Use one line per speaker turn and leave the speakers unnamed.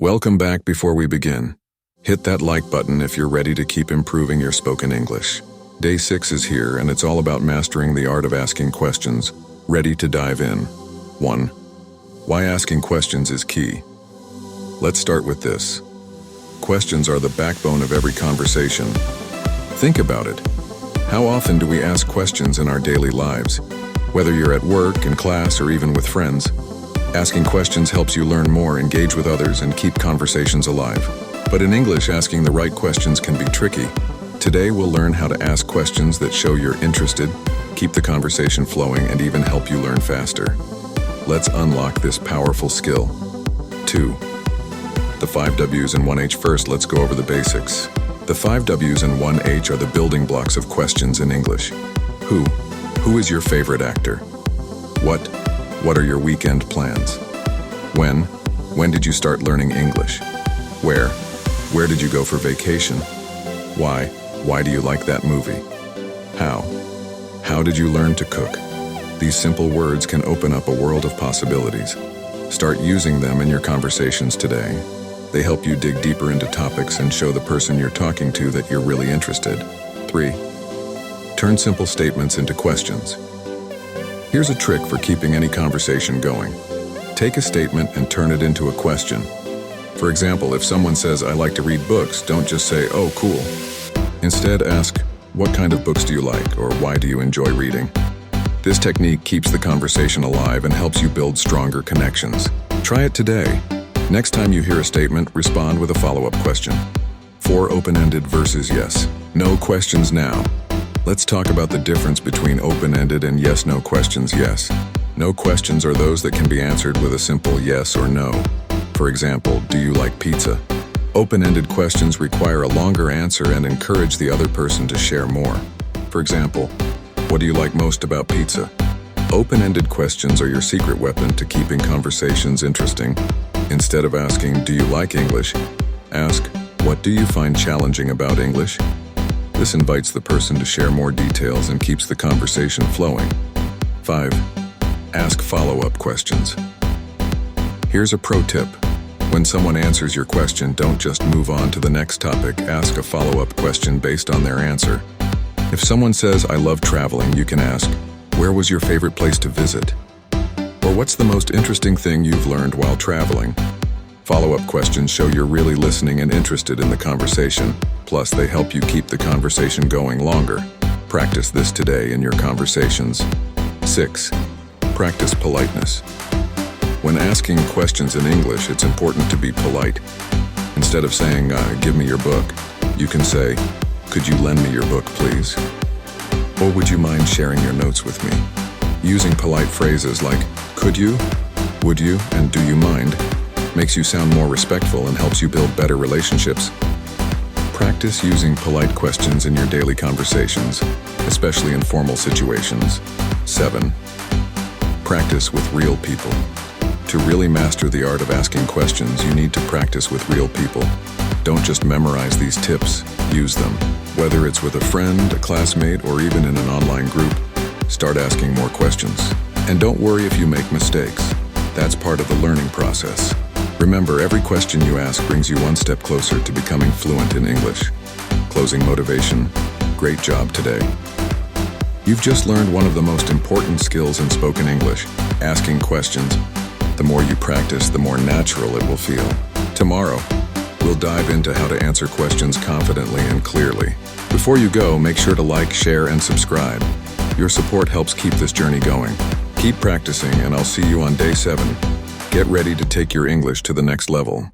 Welcome back. Before we begin, hit that like button if you're ready to keep improving your spoken English. Day 6 is here, and it's all about mastering the art of asking questions. Ready to dive in? 1. Why asking questions is key. Let's start with this. Questions are the backbone of every conversation. Think about it. How often do we ask questions in our daily lives? Whether you're at work, in class, or even with friends, asking questions helps you learn more, engage with others, and keep conversations alive. But in English, asking the right questions can be tricky. Today, we'll learn how to ask questions that show you're interested, keep the conversation flowing, and even help you learn faster. Let's unlock this powerful skill. 2. The 5 W's and 1 H. First, let's go over the basics. The 5 W's and 1 H are the building blocks of questions in English. Who? Who is your favorite actor? What? What are your weekend plans? When? When did you start learning English? Where? Where did you go for vacation? Why? Why do you like that movie? How? How did you learn to cook? These simple words can open up a world of possibilities. Start using them in your conversations today. They help you dig deeper into topics and show the person you're talking to that you're really interested. 3. Turn simple statements into questions. Here's a trick for keeping any conversation going. Take a statement and turn it into a question. For example, if someone says, "I like to read books," don't just say, "Oh, cool." Instead, ask, "What kind of books do you like?" or "Why do you enjoy reading?" This technique keeps the conversation alive and helps you build stronger connections. Try it today. Next time you hear a statement, respond with a follow-up question. 4. Open-ended versus yes/no questions now. Let's talk about the difference between open-ended and yes/no questions. Yes/no questions are those that can be answered with a simple yes or no. For example, do you like pizza? Open-ended questions require a longer answer and encourage the other person to share more. For example, what do you like most about pizza? Open-ended questions are your secret weapon to keeping conversations interesting. Instead of asking, "Do you like English?" ask, "What do you find challenging about English?" This invites the person to share more details and keeps the conversation flowing. 5. Ask follow-up questions. Here's a pro tip. When someone answers your question, don't just move on to the next topic. Ask a follow-up question based on their answer. If someone says, "I love traveling," you can ask, "Where was your favorite place to visit?" Or, "What's the most interesting thing you've learned while traveling?" Follow-up questions show you're really listening and interested in the conversation. Plus, they help you keep the conversation going longer. Practice this today in your conversations. 6. Practice politeness. When asking questions in English, it's important to be polite. Instead of saying, "Give me your book," you can say, "Could you lend me your book, please?" Or, "Would you mind sharing your notes with me?" Using polite phrases like "could you," "would you," and "do you mind" makes you sound more respectful and helps you build better relationships. Practice using polite questions in your daily conversations, especially in formal situations. 7. Practice with real people. To really master the art of asking questions, you need to practice with real people. Don't just memorize these tips, use them. Whether it's with a friend, a classmate, or even in an online group, start asking more questions. And don't worry if you make mistakes. That's part of the learning process. Remember, every question you ask brings you one step closer to becoming fluent in English. Closing motivation. Great job today. You've just learned one of the most important skills in spoken English, asking questions. The more you practice, the more natural it will feel. Tomorrow, we'll dive into how to answer questions confidently and clearly. Before you go, make sure to like, share, and subscribe. Your support helps keep this journey going. Keep practicing, and I'll see you on day 7. Get ready to take your English to the next level.